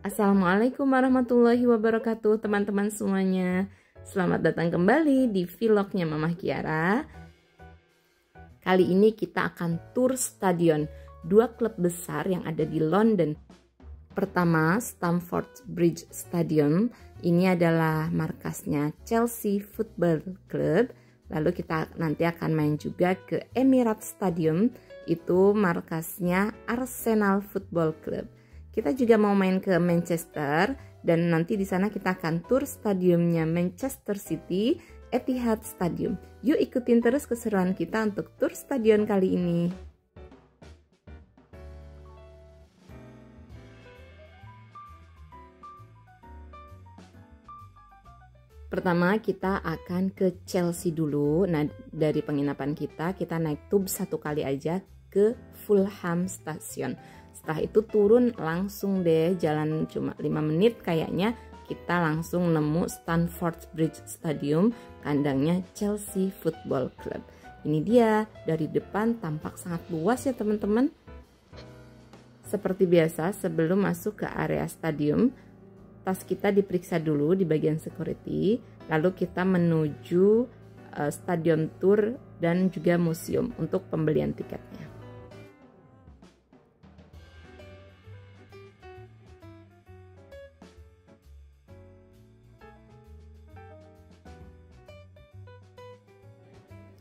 Assalamualaikum warahmatullahi wabarakatuh teman-teman semuanya. Selamat datang kembali di vlognya Mamah Kiara. Kali ini kita akan tur stadion dua klub besar yang ada di London. Pertama, Stamford Bridge Stadium. Ini adalah markasnya Chelsea Football Club. Lalu kita nanti akan main juga ke Emirates Stadium. Itu markasnya Arsenal Football Club. Kita juga mau main ke Manchester dan nanti di sana kita akan tur stadiumnya Manchester City, Etihad Stadium. Yuk ikutin terus keseruan kita untuk tur stadion kali ini. Pertama kita akan ke Chelsea dulu. Nah, dari penginapan kita naik tube satu kali aja ke Fulham Station. Setelah itu turun langsung deh, jalan cuma 5 menit kayaknya kita langsung nemu Stamford Bridge Stadium, kandangnya Chelsea Football Club. Ini dia, dari depan tampak sangat luas ya teman-teman. Seperti biasa sebelum masuk ke area stadium, tas kita diperiksa dulu di bagian security, lalu kita menuju stadion tour dan juga museum untuk pembelian tiketnya.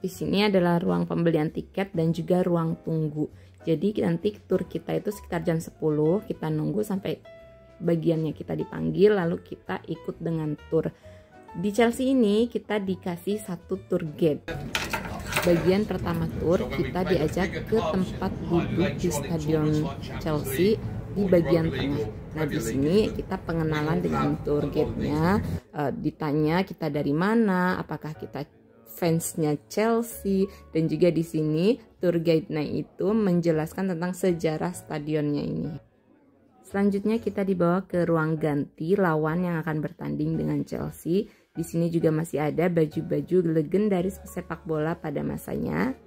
Di sini adalah ruang pembelian tiket dan juga ruang tunggu. Jadi nanti tur kita itu sekitar jam 10, kita nunggu sampai bagiannya kita dipanggil, lalu kita ikut dengan tur. Di Chelsea ini kita dikasih satu tour guide. Bagian pertama tur kita diajak ke tempat duduk di stadion Chelsea di bagian tengah. Nah di sini kita pengenalan dengan tour guide-nya, ditanya kita dari mana, apakah kita fansnya Chelsea, dan juga di sini tour guide-nya itu menjelaskan tentang sejarah stadionnya ini. Selanjutnya kita dibawa ke ruang ganti lawan yang akan bertanding dengan Chelsea. Di sini juga masih ada baju-baju legendaris sepak bola pada masanya.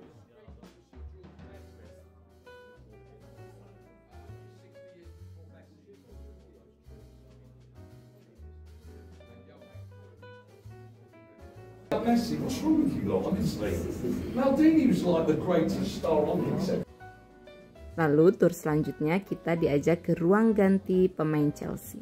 Messi, what's wrong with you lot, honestly? Maldini was like the greatest star on the. Lalu tur selanjutnya kita diajak ke ruang ganti pemain Chelsea.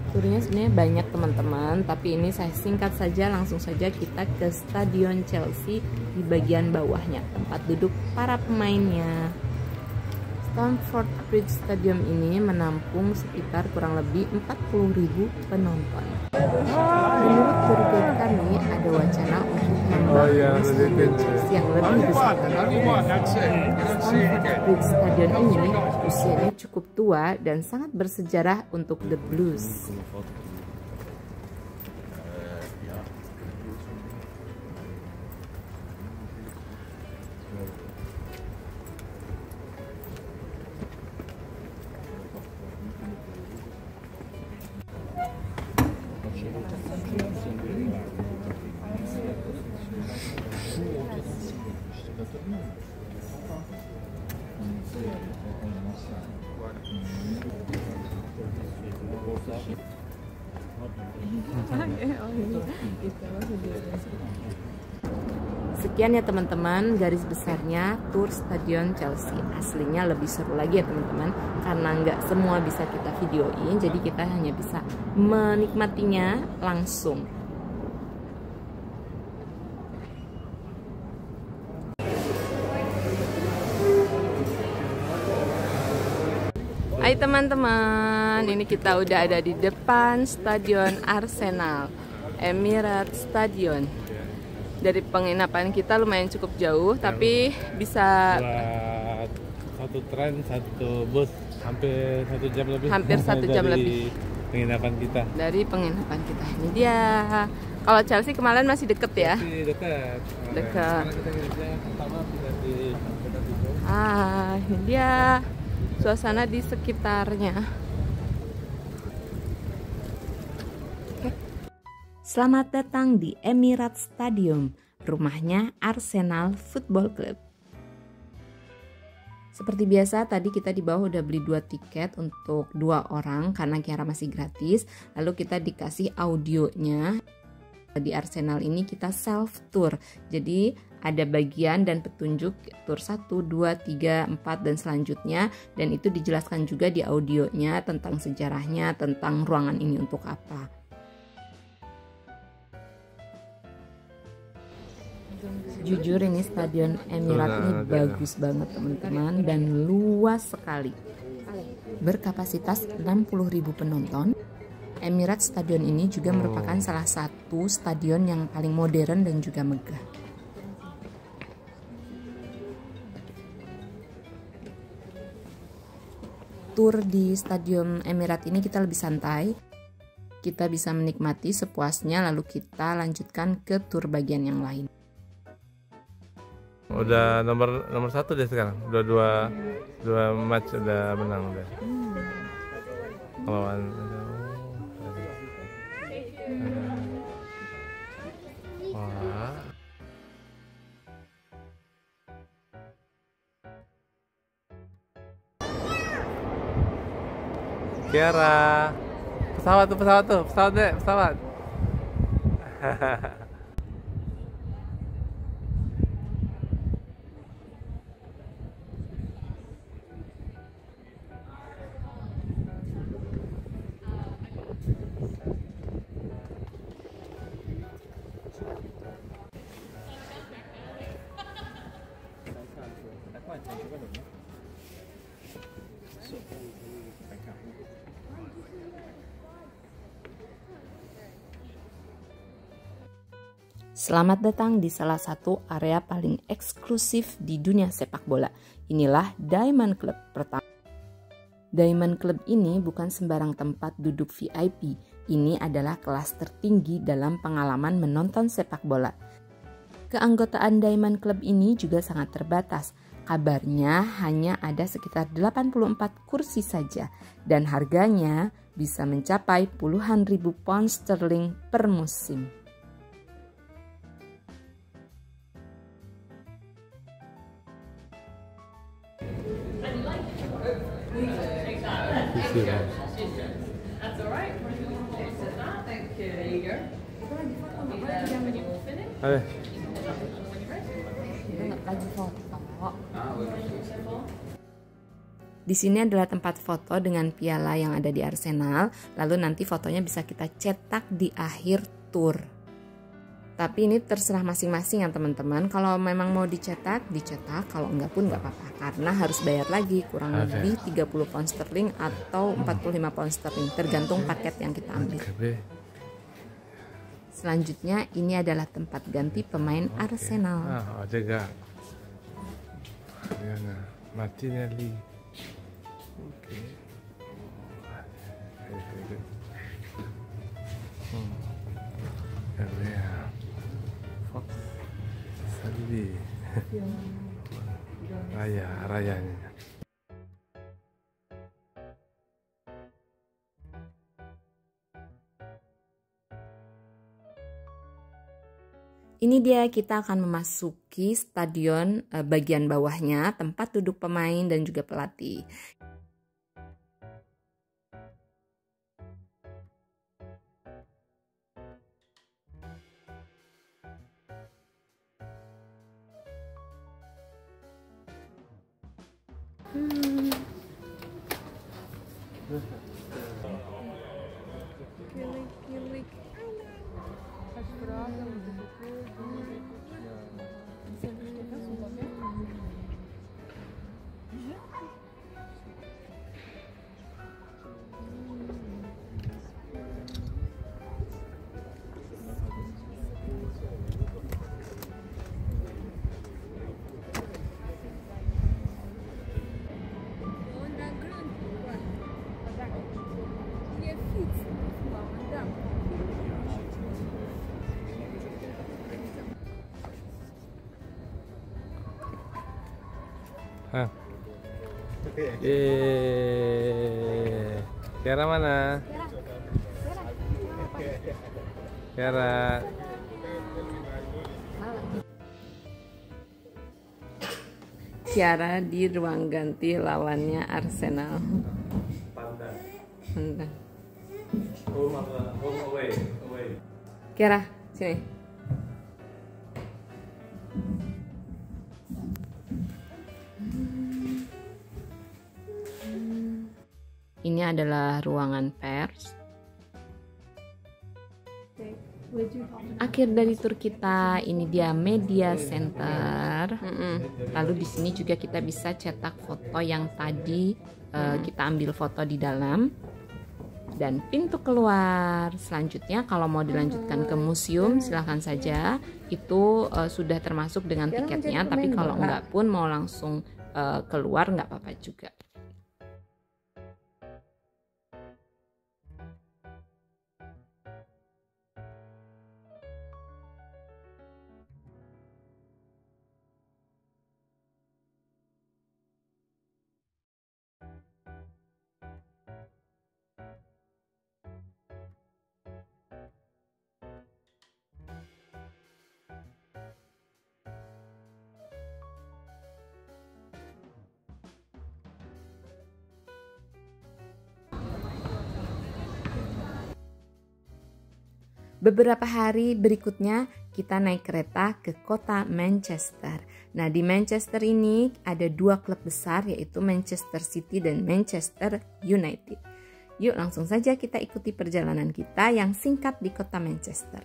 Turnya sebenarnya banyak teman-teman, tapi ini saya singkat saja, langsung saja kita ke Stadion Chelsea di bagian bawahnya, tempat duduk para pemainnya. Stamford Bridge Stadium ini menampung sekitar kurang lebih 40.000 penonton. Menurut tour guide kami ada wacana untuk membangun stadion Chelsea yang lebih besar. Stamford Bridge Stadion ini usianya cukup tua dan sangat bersejarah untuk The Blues. Sekian ya teman-teman garis besarnya tur stadion Chelsea. Aslinya lebih seru lagi ya teman-teman, karena nggak semua bisa kita videoin, jadi kita hanya bisa menikmatinya langsung. Hai teman-teman, ini kita udah ada di depan stadion Arsenal, Emirates Stadion. Dari penginapan kita lumayan cukup jauh, tapi bisa satu tren, satu bus, hampir 1 jam lebih. Hampir 1 jam lebih penginapan kita. Dari penginapan kita. Ini dia. Kalau Chelsea kemarin masih deket ya? Masih dekat. Dekat. Kita pertama di ini dia suasana di sekitarnya. Selamat datang di Emirates Stadium, rumahnya Arsenal Football Club. Seperti biasa tadi kita di bawah udah beli 2 tiket untuk 2 orang karena Kiara masih gratis. Lalu kita dikasih audionya. Di Arsenal ini kita self tour. Jadi ada bagian dan petunjuk tour 1, 2, 3, 4 dan selanjutnya. Dan itu dijelaskan juga di audionya tentang sejarahnya, tentang ruangan ini untuk apa. Jujur ini Stadion Emirates ini bagus banget teman-teman dan luas sekali. Berkapasitas 60.000 penonton. Emirates Stadion ini juga merupakan salah satu stadion yang paling modern dan juga megah. Tour di Stadion Emirates ini kita lebih santai. Kita bisa menikmati sepuasnya lalu kita lanjutkan ke tour bagian yang lain. Udah nomor 1 deh sekarang. Dua match udah menang udah. Lawan wah. Kiara. Pesawat deh. Selamat datang di salah satu area paling eksklusif di dunia sepak bola. Inilah Diamond Club pertama. Diamond Club ini bukan sembarang tempat duduk VIP. Ini adalah kelas tertinggi dalam pengalaman menonton sepak bola. Keanggotaan Diamond Club ini juga sangat terbatas. Kabarnya hanya ada sekitar 84 kursi saja dan harganya bisa mencapai puluhan ribu pound sterling per musim. That's all right. Thank you. There you go. Ayo. Di sini adalah tempat foto dengan piala yang ada di Arsenal. Lalu nanti fotonya bisa kita cetak di akhir tour. Tapi ini terserah masing-masing ya teman-teman. Kalau memang mau dicetak, kalau enggak pun enggak apa-apa. Karena harus bayar lagi kurang lebih 30 pound sterling atau 45 pound sterling. Tergantung paket yang kita ambil. Selanjutnya ini adalah tempat ganti pemain Arsenal. Jaga. Martinelli. Oke. Saldi. Rayanya. Ini dia kita akan memasuki stadion bagian bawahnya, tempat duduk pemain dan juga pelatih. Kiara mana? Kiara. Kiara di ruang ganti lawannya Arsenal. Pandan. Home away. Kiara, sini. Ini adalah ruangan pers. Akhir dari tur kita, ini dia media center. Lalu di sini juga kita bisa cetak foto yang tadi kita ambil foto di dalam. Dan pintu keluar. Selanjutnya kalau mau dilanjutkan ke museum silahkan saja. Itu sudah termasuk dengan tiketnya. Tapi kalau enggak pun mau langsung keluar nggak apa-apa juga. Beberapa hari berikutnya kita naik kereta ke kota Manchester. Nah, di Manchester ini ada dua klub besar, yaitu Manchester City dan Manchester United. Yuk langsung saja kita ikuti perjalanan kita yang singkat di kota Manchester.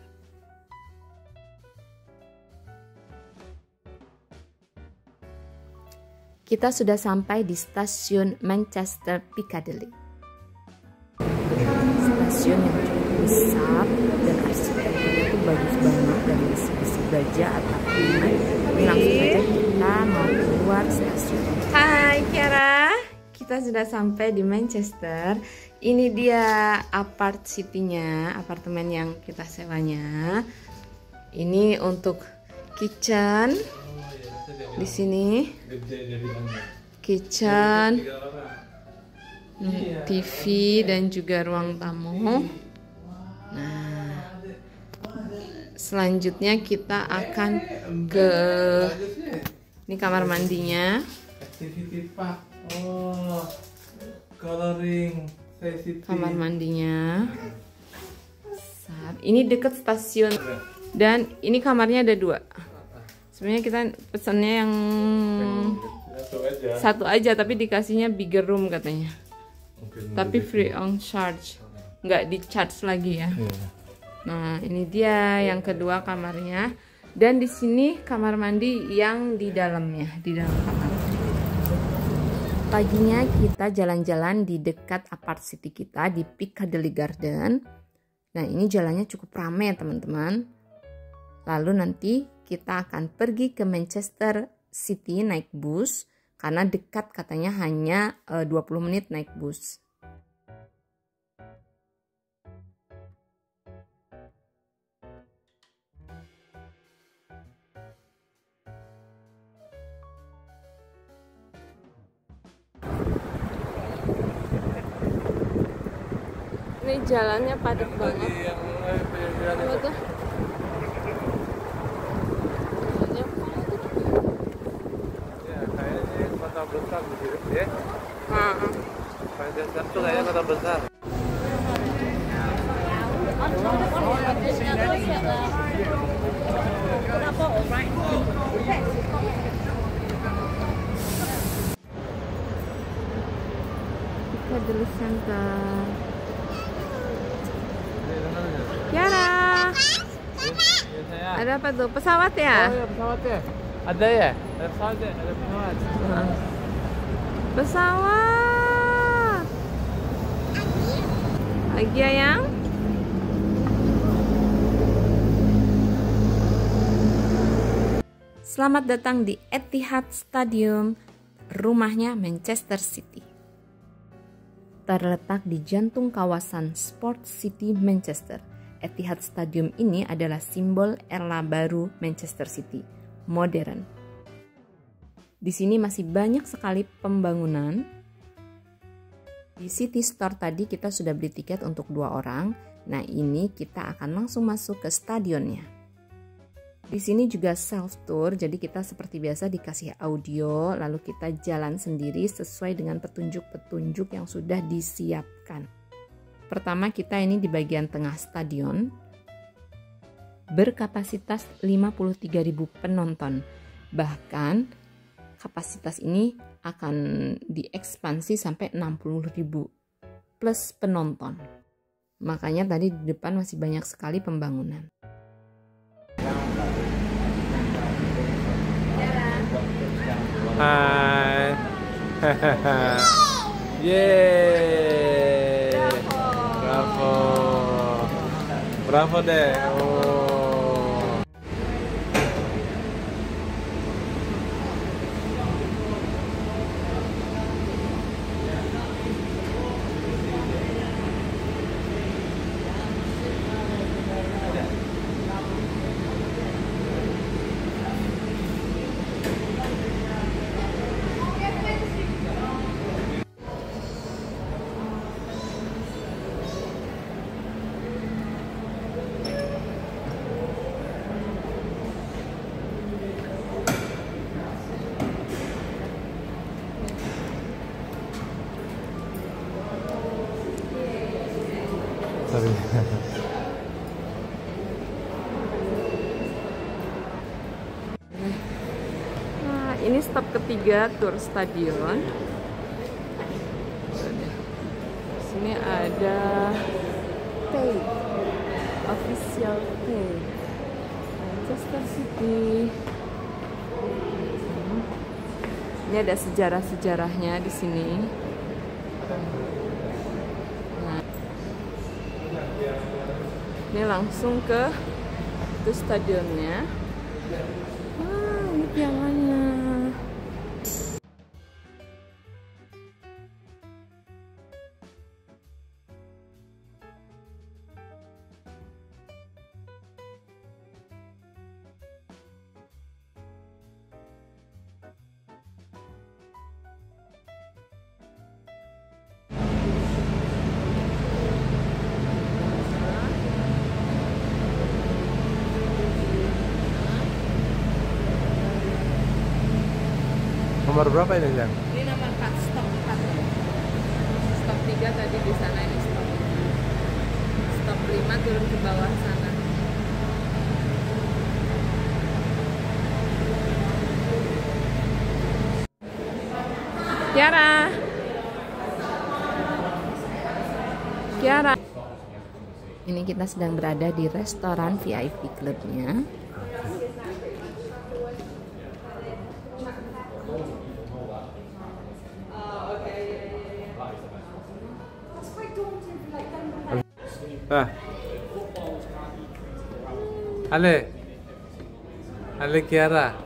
Kita sudah sampai di stasiun Manchester Piccadilly. Stasiun yang cukup besar dan arsitekturnya itu bagus banget, dari besi baja atap ini. Langsung saja kita mau keluar stasiun. Hai Kiara, kita sudah sampai di Manchester. Ini dia apart city-nya, apartemen yang kita sewanya. Ini untuk kitchen. Di sini kitchen, TV dan juga ruang tamu. Nah, selanjutnya kita akan ke ini kamar mandinya. Activity park. Oh, coloring sensity. Kamar mandinya. Ini dekat stasiun dan ini kamarnya ada dua. Sebenarnya kita pesannya yang satu aja, tapi dikasihnya bigger room katanya. Tapi free on charge, nggak di charge lagi ya. Nah, ini dia yang kedua kamarnya, dan di sini kamar mandi yang di dalamnya, di dalam kamar. Paginya kita jalan-jalan di dekat apart city kita di Piccadilly Garden. Nah, ini jalannya cukup ramai ya teman-teman. Lalu nanti kita akan pergi ke Manchester City naik bus, karena dekat katanya hanya 20 menit naik bus. Ini jalannya padat banget. Apa tuh? Kota besar begitu ya. Manchester itu kayaknya kota besar. Piccadilly Center. Kiara, ada apa tuh? Pesawat ya? Oh ya, pesawat ya. Ada ya? Ada pesawat ya? Ada pesawat. Pesawat. Lagi ya yang? Selamat datang di Etihad Stadium, rumahnya Manchester City. Terletak di jantung kawasan Sport City Manchester, Etihad Stadium ini adalah simbol era baru Manchester City, modern. Di sini masih banyak sekali pembangunan. Di City Store tadi kita sudah beli tiket untuk 2 orang. Nah, ini kita akan langsung masuk ke stadionnya. Di sini juga self tour, jadi kita seperti biasa dikasih audio, lalu kita jalan sendiri sesuai dengan petunjuk-petunjuk yang sudah disiapkan. Pertama kita ini di bagian tengah stadion, berkapasitas 53.000 penonton. Bahkan kapasitas ini akan diekspansi sampai 60.000 plus penonton. Makanya tadi di depan masih banyak sekali pembangunan. Hai. Yeay. Bravo. Bravo deh. Oh. Sorry. Nah, ini stop ketiga tur stadion. Sini ada pay, official pay, Manchester City. Ini ada sejarah-sejarahnya di sini. Ini langsung ke stadionnya. Wah, ini pialanya. Nomor berapa ini, Jan? Ini nomor 4, stop 4. Stop 3 tadi di sana, ini stop 5. Stop 5 turun ke bawah sana. Kiara. Kiara. Ini kita sedang berada di restoran VIP Clubnya. Ale Kiara.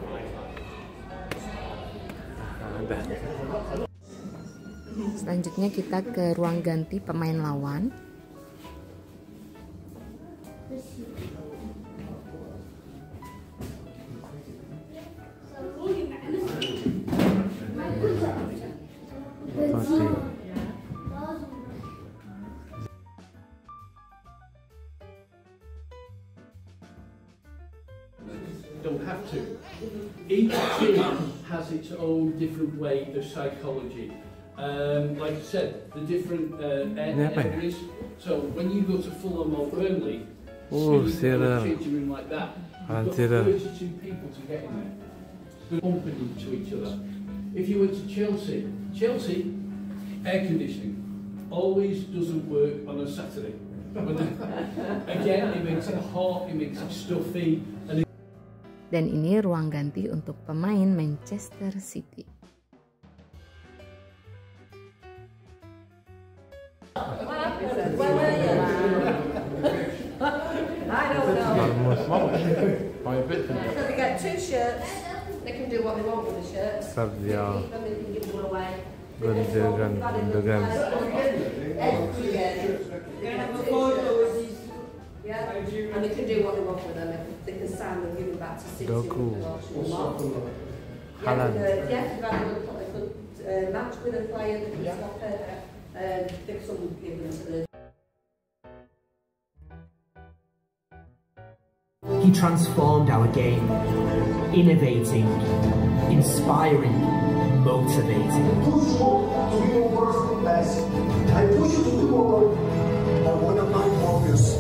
Ada. Selanjutnya kita ke ruang ganti pemain lawan. Don't have to. Each team has its own different way of psychology. Like I said, the different areas. So when you go to Fulham or Burnley, change a room like that. You've got 32 people to get in there, bumping into each other. If you went to Chelsea, air conditioning always doesn't work on a Saturday. Again, it makes it hot, it makes it stuffy. Dan ini ruang ganti untuk pemain Manchester City. So they get 2 shirts. They can do what they want with the shirts. Sabia. They can give them away. Gundogan. Yeah, and they can do what they want with them. They can sign them, give them back to City. Doku. Haaland. Yeah, you've had a good match with a player that can stop it. Think someone gave them to the He transformed our game, innovating, inspiring, motivating. Push you to be your worst best. I push you to do more work. But one of my focus,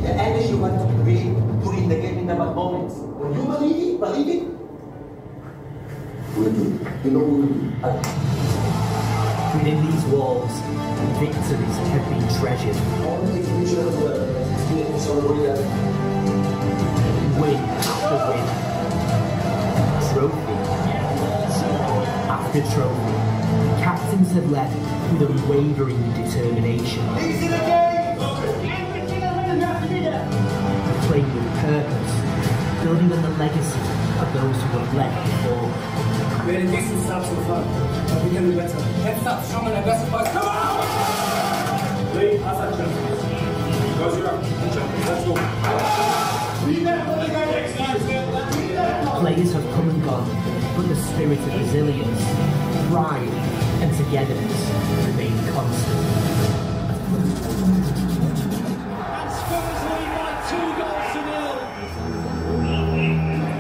the energy you want to bring during the game in the bad moments. When you believe it, we'll do it. You know we will do it. Within these walls, victories have been treasured. Only future of the experience of Win after win, trophy after trophy, captains have led with unwavering determination. Playing with purpose, building on the legacy of those who have led before. We're in decent start so far, but we can do better. Let's start strong and aggressive. Come on! Play as a champion. Because you're a champion. Let's go. Players have come and gone, but the spirit of resilience, pride and togetherness remain constant. And Spurs lead by 2 goals to 0.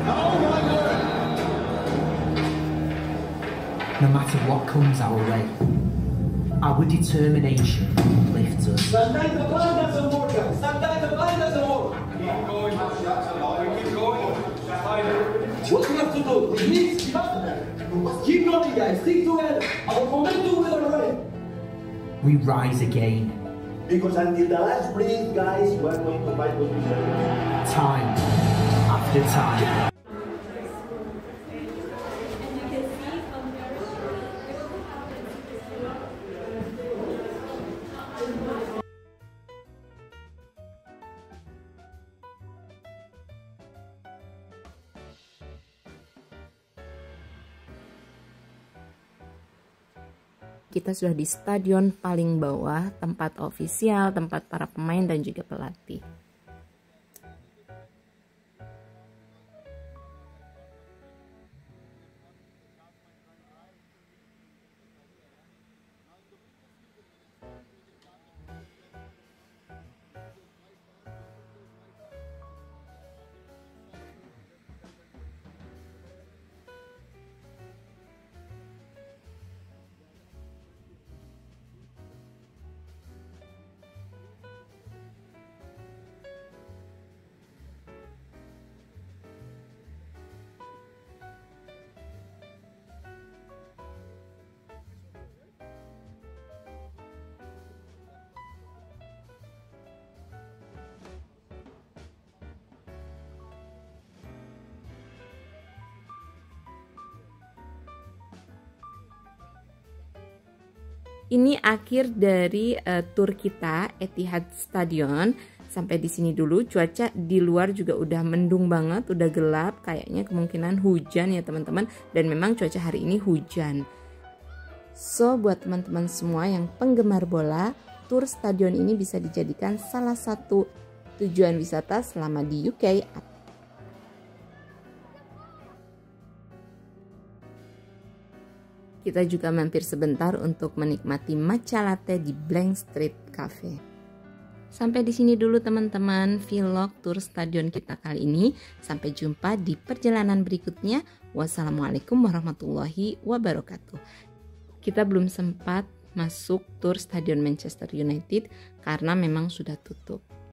Oh my word! No matter what comes our way, our determination lifts us. Sometimes the plan doesn't work. Sometimes the plan doesn't work. Keep going, keep going. What we have to do, we need to keep going, guys. Stick together. Our momentum will arrive. We rise again. Because until the last breath, guys, we are going to fight with each other. Time after time. Kita sudah di stadion paling bawah, tempat ofisial, tempat para pemain dan juga pelatih. Ini akhir dari tour kita Etihad Stadion. Sampai di sini dulu. Cuaca di luar juga udah mendung banget, udah gelap. Kayaknya kemungkinan hujan ya teman-teman. Dan memang cuaca hari ini hujan. So buat teman-teman semua yang penggemar bola, tour stadion ini bisa dijadikan salah satu tujuan wisata selama di UK. Kita juga mampir sebentar untuk menikmati matcha latte di Blank Street Cafe. Sampai di sini dulu teman-teman vlog tur stadion kita kali ini. Sampai jumpa di perjalanan berikutnya. Wassalamualaikum warahmatullahi wabarakatuh. Kita belum sempat masuk tur stadion Manchester United karena memang sudah tutup.